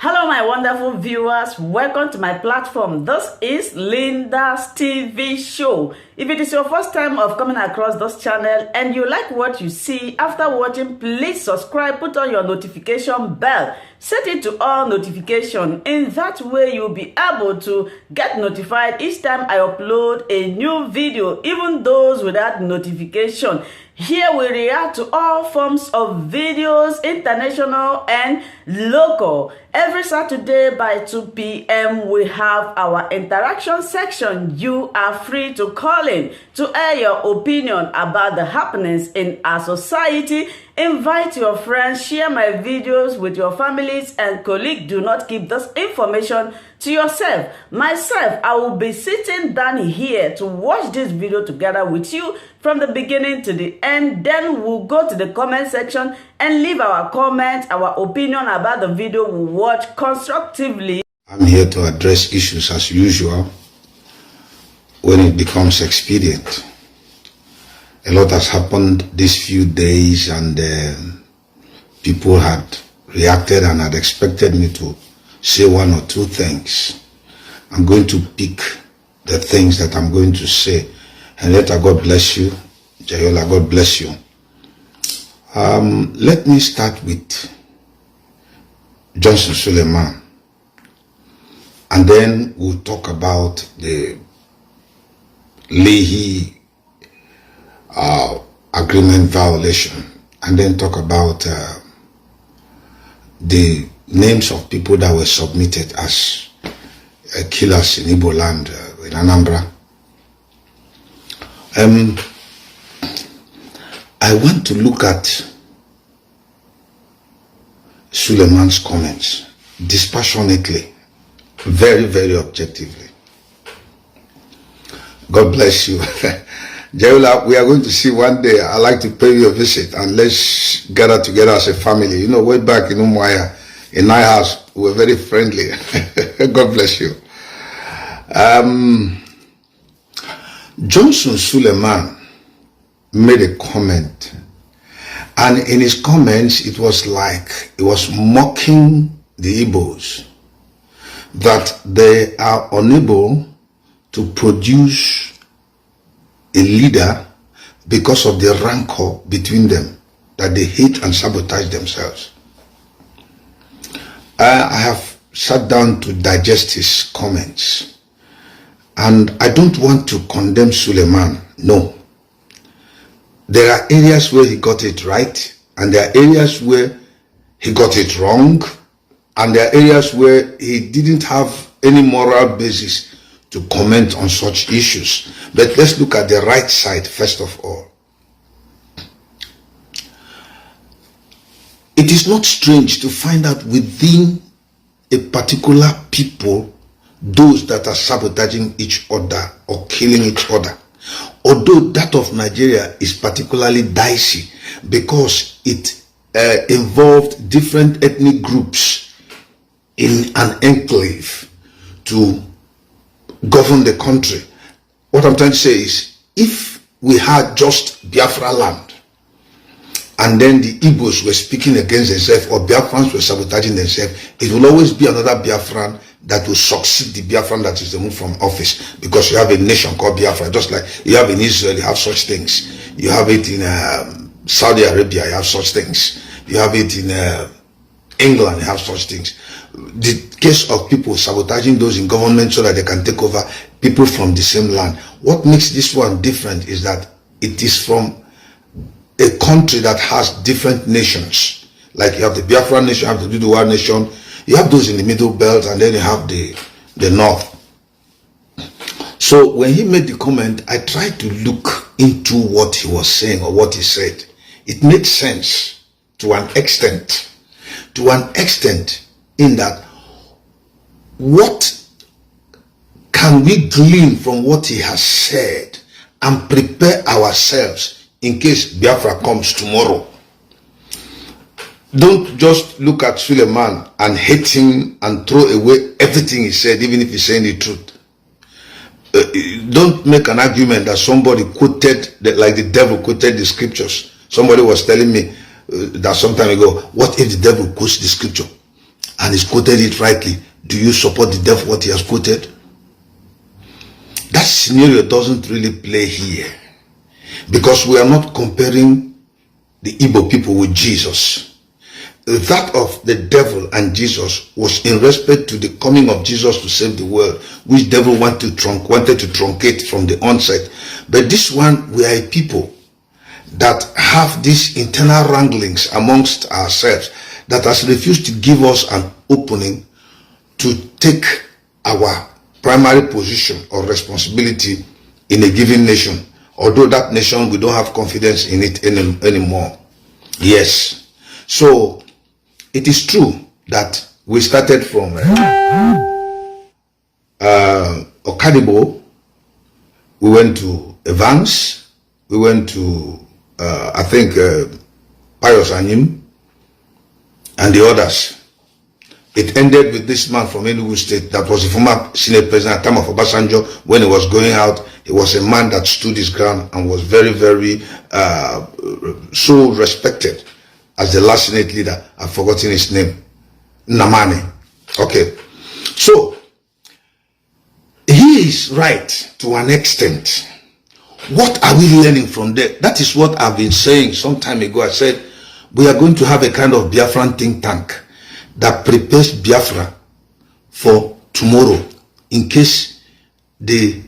Hello my wonderful viewers, welcome to my platform. This is Linda's TV show. If it is your first time of coming across this channel and you like what you see after watching, please subscribe, put on your notification bell, set it to all notification. In that way you'll be able to get notified each time I upload a new video, even those without notification. Here we react to all forms of videos, international and local. Every Saturday by 2 p.m. we have our interaction section. You are free to call in to air your opinion about the happenings in our society. Invite your friends, share my videos with your families and colleagues. Do not keep this information to yourself. Myself, I will be sitting down here to watch this video together with you from the beginning to the end. Then we'll go to the comment section and leave our comments, our opinion about the video we watch constructively. I'm here to address issues as usual when it becomes expedient. A lot has happened these few days and people had reacted and had expected me to say one or two things. I'm going to pick the things that I'm going to say. Henrietta, God bless you. Jayola, God bless you. Let me start with Johnson Suleman, and then we'll talk about the Leahy agreement violation, and then talk about the names of people that were submitted as killers in Igbo land, in Anambra. I want to look at Suleman's comments dispassionately, very, very objectively. God bless you. Jayola, we are going to see one day. I'd like to pay you a visit and let's gather together as a family. You know, way back in Umuahia, in my house, we were very friendly. God bless you. Johnson Suleman made a comment, and in his comments it was like he was mocking the Igbos that they are unable to produce a leader because of the rancor between them, that they hate and sabotage themselves. I have sat down to digest his comments, and I don't want to condemn Suleman. No. There are areas where he got it right, and there are areas where he got it wrong, and there are areas where he didn't have any moral basis to comment on such issues. But let's look at the right side first of all. It is not strange to find out within a particular people those that are sabotaging each other or killing each other. Although that of Nigeria is particularly dicey because it involved different ethnic groups in an enclave to govern the country. What I'm trying to say is, if we had just Biafra land and then the Igbos were speaking against themselves or Biafrans were sabotaging themselves, it will always be another Biafran that will succeed the Biafran that is removed from office, because you have a nation called Biafra, just like you have in Israel, you have such things. You have it in Saudi Arabia, you have such things. You have it in England, you have such things. The case of people sabotaging those in government so that they can take over people from the same land. What makes this one different is that it is from a country that has different nations. Like you have the Biafra nation, you have the Duduwa nation, you have those in the middle belt, and then you have the north. So when he made the comment, I tried to look into what he was saying or what he said. It made sense to an extent. To an extent in that, what can we glean from what he has said and prepare ourselves in case Biafra comes tomorrow? Don't just look at Suleman and hate him and throw away everything he said, even if he's saying the truth. Don't make an argument that somebody quoted, like the devil quoted the scriptures. Somebody was telling me that some time ago, what if the devil quotes the scripture? and he's quoted it rightly, do you support the devil what he has quoted? That scenario doesn't really play here, because we are not comparing the Igbo people with Jesus. That of the devil and Jesus was in respect to the coming of Jesus to save the world, which devil wanted to truncate from the onset. But this one, we are a people that have these internal wranglings amongst ourselves that has refused to give us an opening to take our primary position or responsibility in a given nation, although that nation, we don't have confidence in it anymore. Yes. So it is true that we started from Okadibo, we went to Evans, we went to I think Pius Anyim and the others. It ended with this man from Enugu State that was the former Senate President at the time of Obasanjo. When he was going out, he was a man that stood his ground and was very, very so respected as the last Senate leader. I've forgotten his name. Nnamdi. Okay. So, he is right to an extent. What are we learning from there? That is what I've been saying some time ago. I said, we are going to have a kind of Biafran think tank that prepares Biafra for tomorrow in case the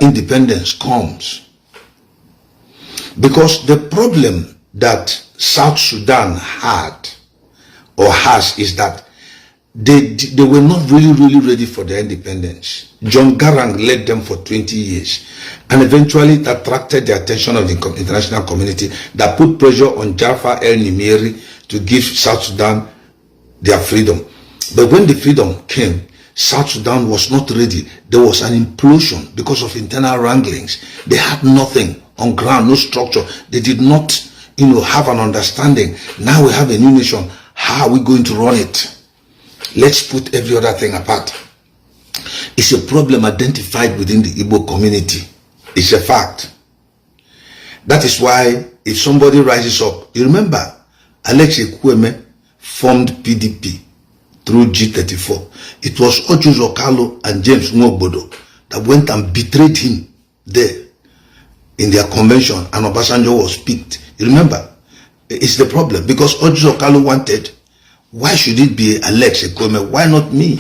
independence comes. Because the problem that South Sudan had or has is that they were not really ready for their independence. John Garang led them for 20 years, and eventually it attracted the attention of the international community that put pressure on Jafar el-Nimeri to give South Sudan their freedom. But when the freedom came, South Sudan was not ready. There was an implosion because of internal wranglings. They had nothing on ground, no structure. They did not, have an understanding. Now we have a new nation. How are we going to run it? Let's put every other thing apart. It's a problem identified within the Igbo community. It's a fact. That is why if somebody rises up, you remember H0T formed PDP through G34. It was H0CK and James Nwobodo that went and betrayed him there in their convention, and Obasanjo was picked. You remember? It's the problem, because H0CK wanted, why should it be H0T? Why not me?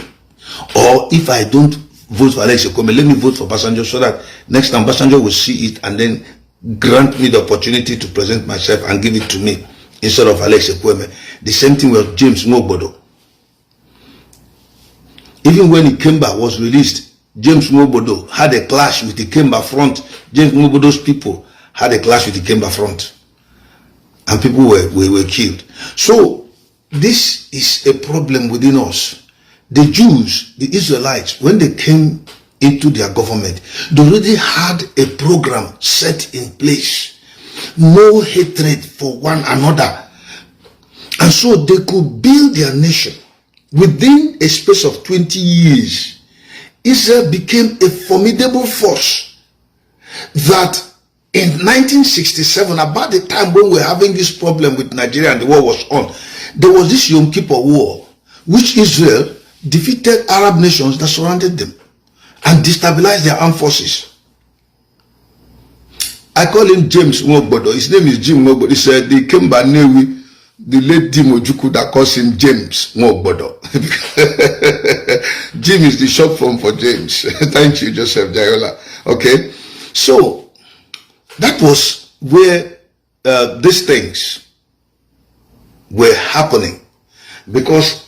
Or if I don't vote for H0T, let me vote for Obasanjo, so that next time Obasanjo will see it and then grant me the opportunity to present myself and give it to me instead of H0T. The same thing with James Nwobodo. Even when Ikemba was released, James Nwobodo had a clash with the Ikemba front. James Nwobodo's people had a clash with the Ikemba front, and people were killed. So this is a problem within us. The Jews, the Israelites, when they came into their government, they already had a program set in place. No hatred for one another. And so they could build their nation. Within a space of 20 years, Israel became a formidable force that in 1967, about the time when we were having this problem with Nigeria and the war was on, there was this Yom Kippur War, which Israel defeated Arab nations that surrounded them and destabilized their armed forces. I call him James Nwobodo. His name is Jim Nwobodo. He said they came by Newi, the late Dim Ojukwu, that calls him James Nwobodo. Jim is the short form for James. Thank you, Joseph Jayola. Okay, so that was where these things were happening, because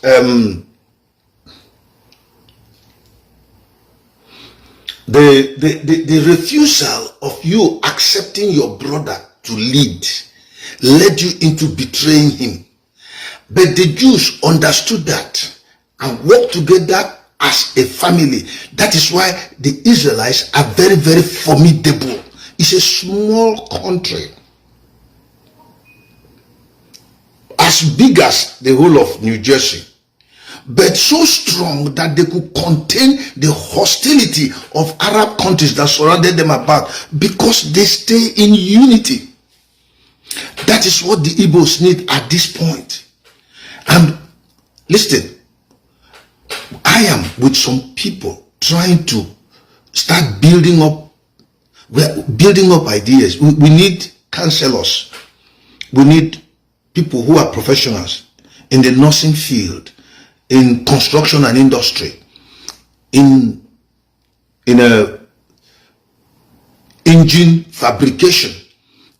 the refusal of you accepting your brother to lead led you into betraying him. But the Jews understood that and worked together as a family. That is why the Israelites are very, very formidable. It's a small country, as big as the whole of New Jersey, but so strong that they could contain the hostility of Arab countries that surrounded them about, because they stay in unity. That is what the Igbos need at this point. And Listen, I am with some people trying to start building up. We're building up ideas. We need counselors. We need people who are professionals in the nursing field, in construction and industry, in engine fabrication,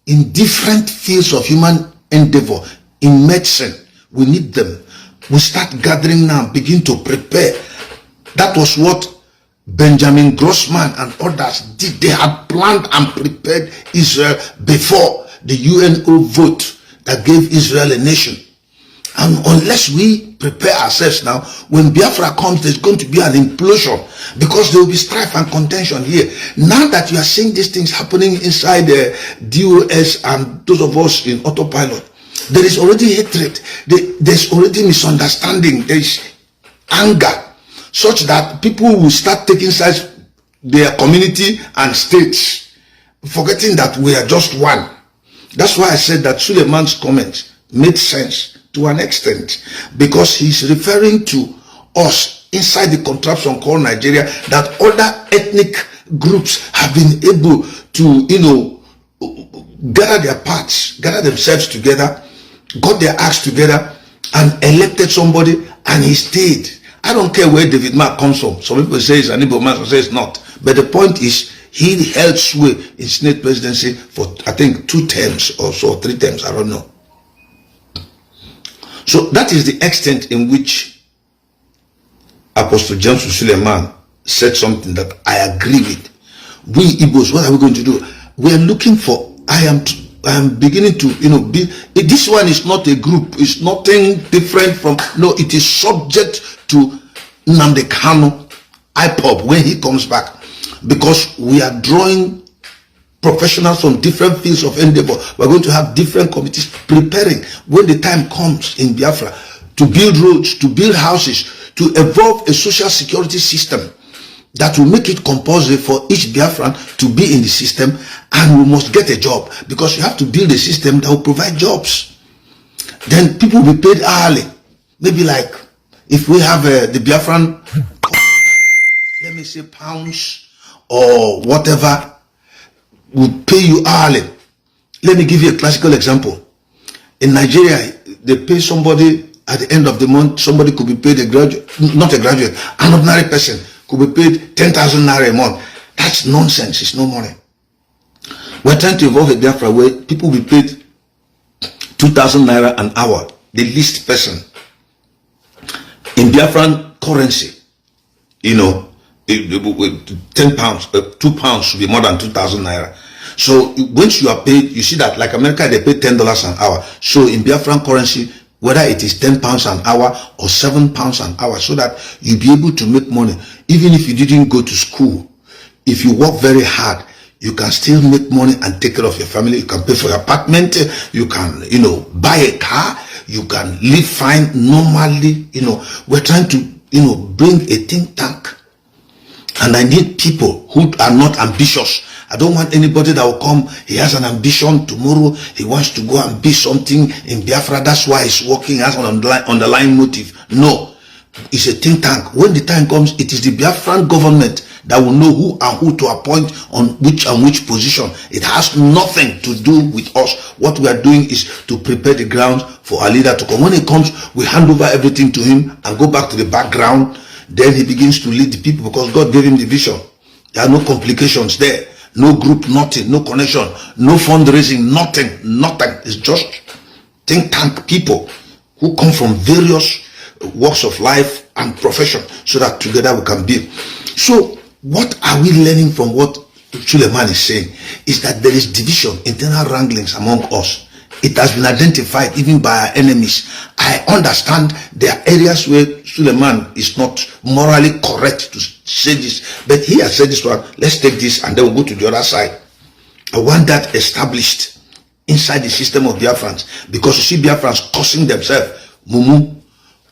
in different fields of human endeavor, in medicine. We need them. We start gathering now, begin to prepare. That was what Benjamin Grossman and others did. They had planned and prepared Israel before the UNO vote that gave Israel a nation. And unless we prepare ourselves now, when Biafra comes, there's going to be an implosion, because there will be strife and contention here. Now that you are seeing these things happening inside the DOS and those of us in autopilot, there is already hatred, there's already misunderstanding, there is anger, such that people will start taking sides, their community and states, forgetting that we are just one. That's why I said that Suleman's comments made sense to an extent, because he's referring to us inside the contraption called Nigeria, that other ethnic groups have been able to, gather their parts, gather themselves together, got their acts together, and elected somebody, and he stayed. I don't care where David Mark comes from. Some people say it's an Igbo man, some say it's not. But the point is, he held sway in Senate presidency for, I think, 2 terms or so, 3 terms, I don't know. So that is the extent in which Apostle James Suleman said something that I agree with. We Igbos, what are we going to do? We are looking for, I am beginning to, be, this one is not a group, it's nothing different from, no, it is subject to Nnamdi Kanu, IPOB, when he comes back, because we are drawing professionals from different fields of endeavor. We're going to have different committees preparing when the time comes in Biafra to build roads, to build houses, to evolve a social security system that will make it compulsory for each Biafran to be in the system, and we must get a job, because you have to build a system that will provide jobs. Then people will be paid hourly. Maybe like if we have the Biafran, let me say pounds or whatever, will pay you hourly. Let me give you a classical example. In Nigeria, they pay somebody at the end of the month. Somebody could be paid a graduate, not a graduate, an ordinary person could be paid 10,000 naira a month. That's nonsense. It's no money. We're trying to evolve a Biafra where people will be paid 2,000 naira an hour, the least person. In Biafran currency, 10 pounds, 2 pounds should be more than 2,000 naira. So once you are paid, you see that like America, they pay $10 an hour. So in Biafran currency, whether it is 10 pounds an hour or 7 pounds an hour, so that you'll be able to make money. Even if you didn't go to school, if you work very hard, you can still make money and take care of your family. You can pay for your apartment. You can, buy a car. You can live fine normally. We're trying to, bring a think tank. And I need people who are not ambitious. I don't want anybody that will come, he has an ambition, tomorrow he wants to go and be something in Biafra, that's why he's working, has an underlying motive. No, it's a think tank. When the time comes, it is the Biafran government that will know who and who to appoint on which and which position. It has nothing to do with us. What we are doing is to prepare the ground for our leader to come. When he comes, we hand over everything to him and go back to the background. Then he begins to lead the people, because God gave him the vision. There are no complications there. No group, nothing, no connection, no fundraising, nothing. It's just think tank people who come from various walks of life and profession, so that together we can build. So what are we learning from what Suleman is saying? Is that there is division, internal wranglings among us. It has been identified even by our enemies. I understand there are areas where Suleman is not morally correct to say this, but he has said this one. Let's take this and then we'll go to the other side. I want that established inside the system of Biafrans, because you see Biafrans cursing themselves. Mumu,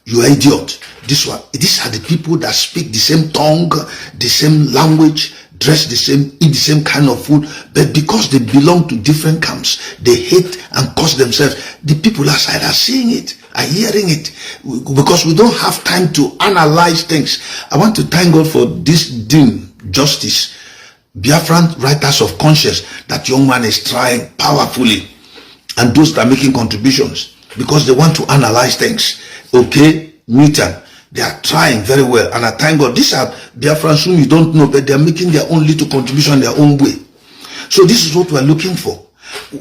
you are idiot. These are the people that speak the same tongue, the same language, dress the same, eat the same kind of food, but because they belong to different camps, they hate and curse themselves. The people outside are seeing it. are hearing it because we don't have time to analyze things. I want to thank God for this Dean Justice, Biafran writers of conscience. That young man is trying powerfully, and those that are making contributions because they want to analyze things. Okay, Newton, they are trying very well, and I thank God. These are Biafrans whom you don't know, but they are making their own little contribution their own way. So this is what we are looking for,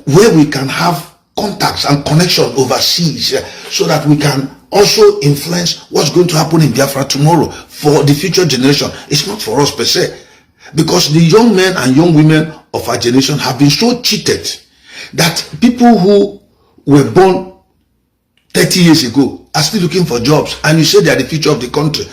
where we can have contacts and connection overseas, so that we can also influence what's going to happen in Biafra tomorrow for the future generation. It's not for us per se, because the young men and young women of our generation have been so cheated that people who were born 30 years ago are still looking for jobs, and you say they are the future of the country,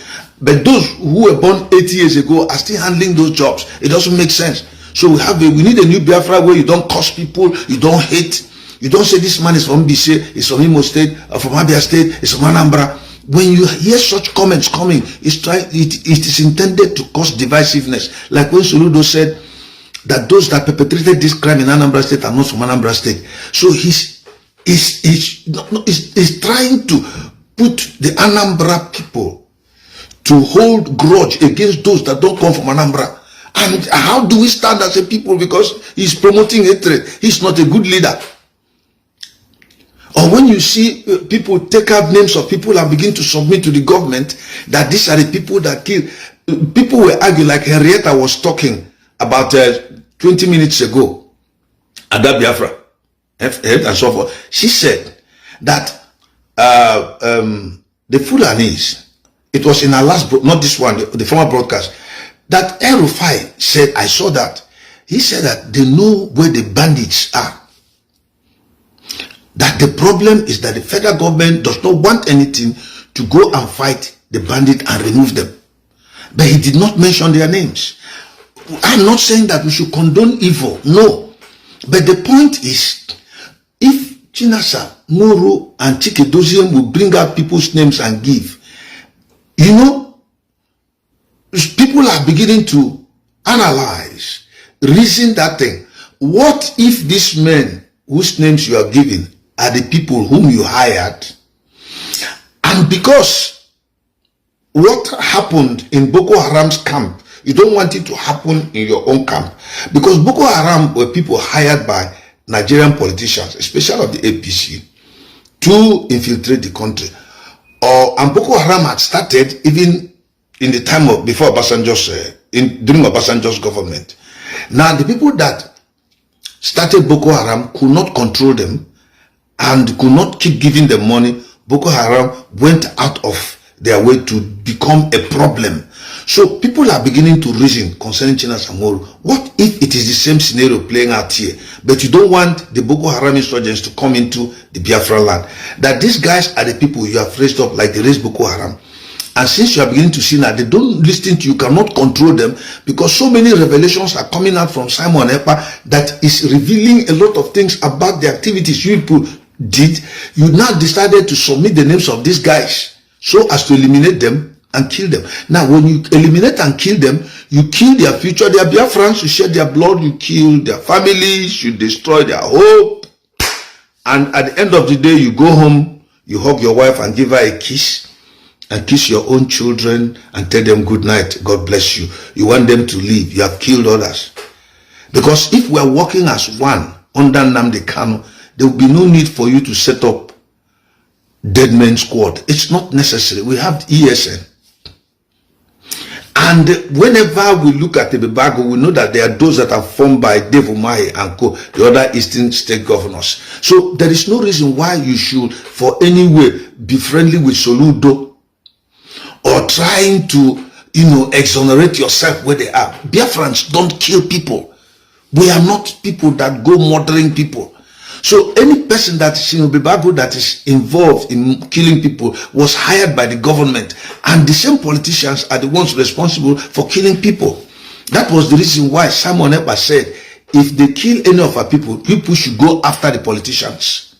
but those who were born 80 years ago are still handling those jobs. It doesn't make sense. So we need a new Biafra where you don't curse people, you don't hate, you don't say this man is from BC, he's from Imo State, or from Abia State, he's from Anambra. When you hear such comments coming, it is intended to cause divisiveness. Like when Soludo said that those that perpetrated this crime in Anambra State are not from Anambra State. So he's trying to put the Anambra people to hold grudge against those that don't come from Anambra. And how do we stand as a people? Because he's promoting hatred. He's not a good leader. Or when you see people take out names of people and begin to submit to the government that these are the people that kill. People will argue, like Henrietta was talking about 20 minutes ago at that Biafra and so forth. She said that the Fulanis, it was in her last, not this one, the former broadcast, that H0T said, I saw that. He said that they know where the bandits are. That the problem is that the federal government does not want anything to go and fight the bandit and remove them. But he did not mention their names. I'm not saying that we should condone evil, no. But the point is, if Chinasa, Moro, and Chikedozium will bring out people's names and give, you know, people are beginning to analyze, reason that thing. What if these men whose names you are giving are the people whom you hired, and because what happened in Boko Haram's camp, you don't want it to happen in your own camp? Because Boko Haram were people hired by Nigerian politicians, especially of the APC, to infiltrate the country. And Boko Haram had started even in the time of before Obasanjo's, during Obasanjo's government. Now the people that started Boko Haram could not control them and could not keep giving them money. Boko Haram went out of their way to become a problem. So people are beginning to reason concerning Chinas and Moro. What if it is the same scenario playing out here, but you don't want the Boko Haram insurgents to come into the Biafra land? That these guys are the people you have raised up like they raised Boko Haram. And since you are beginning to see that they don't listen to you, cannot control them, because so many revelations are coming out from Simon Ekpa that is revealing a lot of things about the activities you people did, you now decided to submit the names of these guys so as to eliminate them and kill them. Now, when you eliminate and kill them, you kill their future. They are Biafrans, you shed their blood, you kill their families, you destroy their hope. And at the end of the day, you go home, you hug your wife and give her a kiss, and kiss your own children and tell them good night, God bless you. You want them to leave. You have killed others. Because if we are working as one under Nnamdi Kanu, there will be no need for you to set up dead men squad. It's not necessary. We have ESN. And whenever we look at the Bibago, we know that there are those that are formed by Dave Umahi and co, the other Eastern state governors. So there is no reason why you should, for any way, be friendly with Soludo or trying to, exonerate yourself where they are. Biafrans don't kill people. We are not people that go murdering people. So any person that is in Bibago that is involved in killing people was hired by the government, and the same politicians are the ones responsible for killing people. That was the reason why Simon Ekpa said, if they kill any of our people should go after the politicians,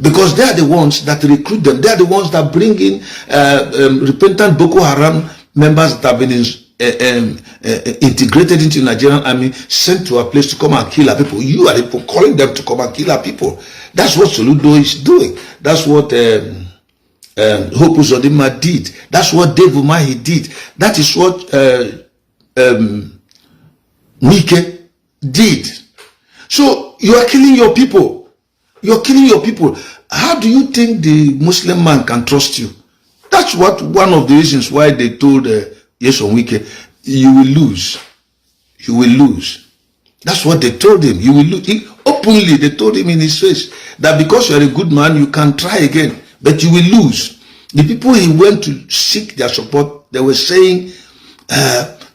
because they are the ones that recruit them. They are the ones that bring in repentant Boko Haram members that have been integrated into the Nigerian army, sent to a place to come and kill our people. You are the people calling them to come and kill our people. That's what Soludo is doing. That's what Hope Uzodinma did. That's what Dave Umahi did. That is what Wike did. So you are killing your people. You're killing your people. How do you think the Muslim man can trust you? That's what one of the reasons why they told Wike, you will lose. You will lose. That's what they told him. You will lose. Openly, they told him in his face that because you're a good man, you can try again, but you will lose. The people he went to seek their support, they were saying,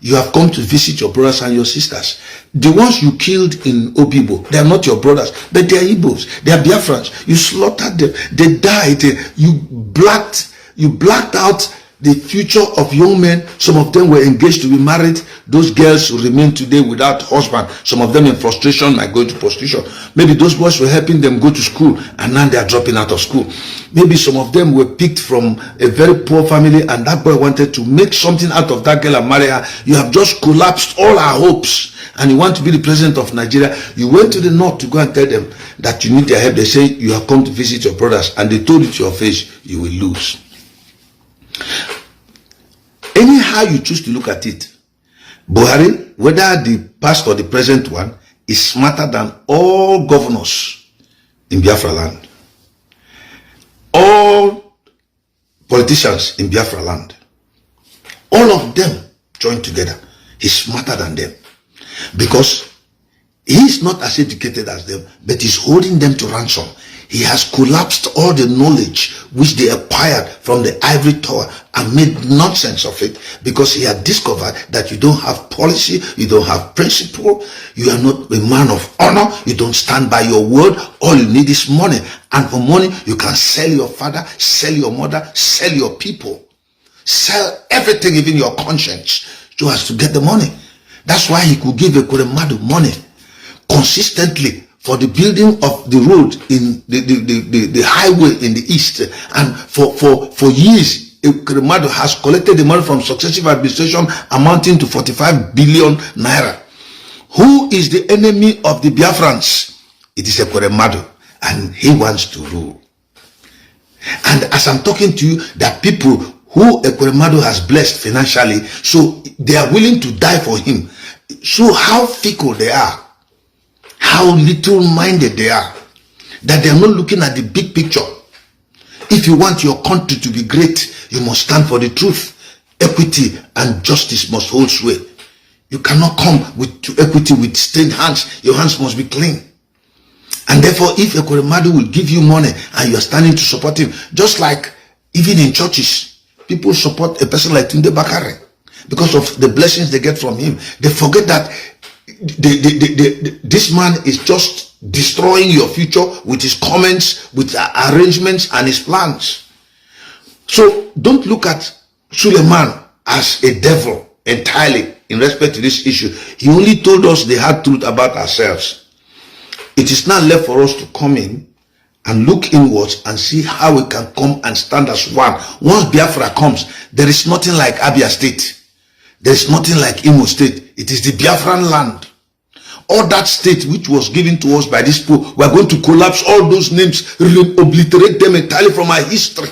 you have come to visit your brothers and your sisters. The ones you killed in Obibo, they are not your brothers, but they are Igbos. They are Biafrans. You slaughtered them. They died. You blacked out the future of young men. Some of them were engaged to be married. Those girls remain today without husband. Some of them in frustration might go into prostitution. Maybe those boys were helping them go to school and now they are dropping out of school. Maybe some of them were picked from a very poor family and that boy wanted to make something out of that girl and marry her. You have just collapsed all our hopes and you want to be the president of Nigeria. You went to the north to go and tell them that you need their help. They say you have come to visit your brothers and they told you to your face, you will lose. Anyhow you choose to look at it, Buhari, whether the past or the present one, is smarter than all governors in Biafra land, all politicians in Biafra land. All of them joined together. He's smarter than them because he's not as educated as them, but he's holding them to ransom. He has collapsed all the knowledge which they acquired from the ivory tower and made nonsense of it because he had discovered that you don't have policy, you don't have principle, you are not a man of honor, you don't stand by your word, all you need is money. And for money, you can sell your father, sell your mother, sell your people, sell everything, even your conscience, so as to get the money. That's why he could give a Kuremadu money consistently for the building of the road in the highway in the east, and for years Kuremadu has collected the money from successive administration amounting to 45 billion naira. Who is the enemy of the Biafrans? It is a Kuremadu, and he wants to rule. And as I'm talking to you, there are people who Kuremadu has blessed financially, so they are willing to die for him. So how fickle they are, how little-minded they are, that they are not looking at the big picture. If you want your country to be great, you must stand for the truth. Equity and justice must hold sway. You cannot come to equity with stained hands. Your hands must be clean. And therefore, if a Kuremadu will give you money and you are standing to support him, just like even in churches, people support a person like Tunde Bakare because of the blessings they get from him. They forget that this man is just destroying your future with his comments, with arrangements and his plans. So don't look at Suleman as a devil entirely in respect to this issue. He only told us the hard truth about ourselves. It is now left for us to come in and look inwards and see how we can come and stand as one. Once Biafra comes, there is nothing like Abia State. There is nothing like Imo State. It is the Biafran land. All that state which was given to us by this people, we are going to collapse all those names, obliterate them entirely from our history.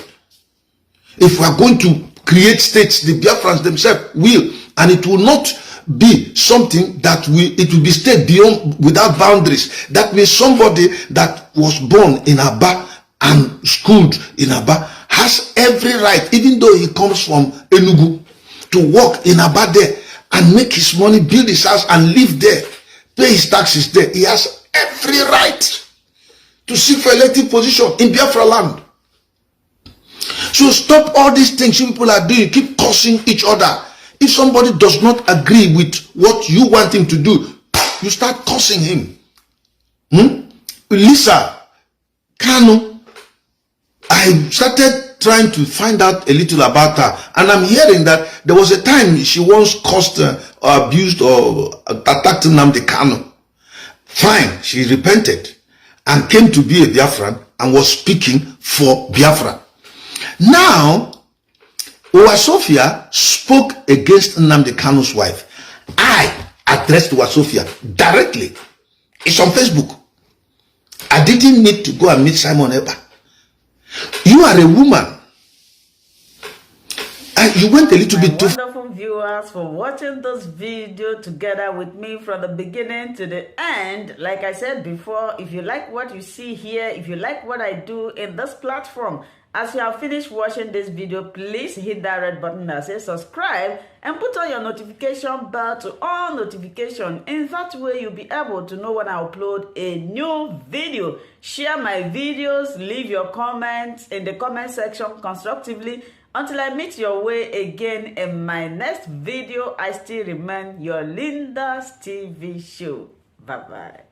If we are going to create states, the Biafrans themselves will, and it will not be something that it will be state beyond, without boundaries. That means somebody that was born in Aba and schooled in Aba has every right, even though he comes from Enugu, to work in Aba there and make his money, build his house and live there, pay his taxes there. He has every right to seek for elective position in Biafra land. So stop all these things you people are doing. Keep cursing each other. If somebody does not agree with what you want him to do, you start cursing him. Lisa Kanu, I started trying to find out a little about her, and I'm hearing that there was a time she once cursed or abused or attacked Nnamdi Kanu. Fine, she repented and came to be a Biafran and was speaking for Biafra. Now, Wasofia spoke against Nnamdi Kanu's wife. I addressed Wasofia directly. It's on Facebook. I didn't need to go and meet Simon Eba. You are a woman. You went a little bit too wonderful viewers for watching this video together with me from the beginning to the end. Like I said before, if you like what you see here, if you like what I do in this platform, as you have finished watching this video, please hit that red button that says subscribe and put on your notification bell to all notification. In that way, you'll be able to know when I upload a new video. Share my videos, leave your comments in the comment section constructively. Until I meet your way again in my next video, I still remain your Linda's TV show. Bye-bye.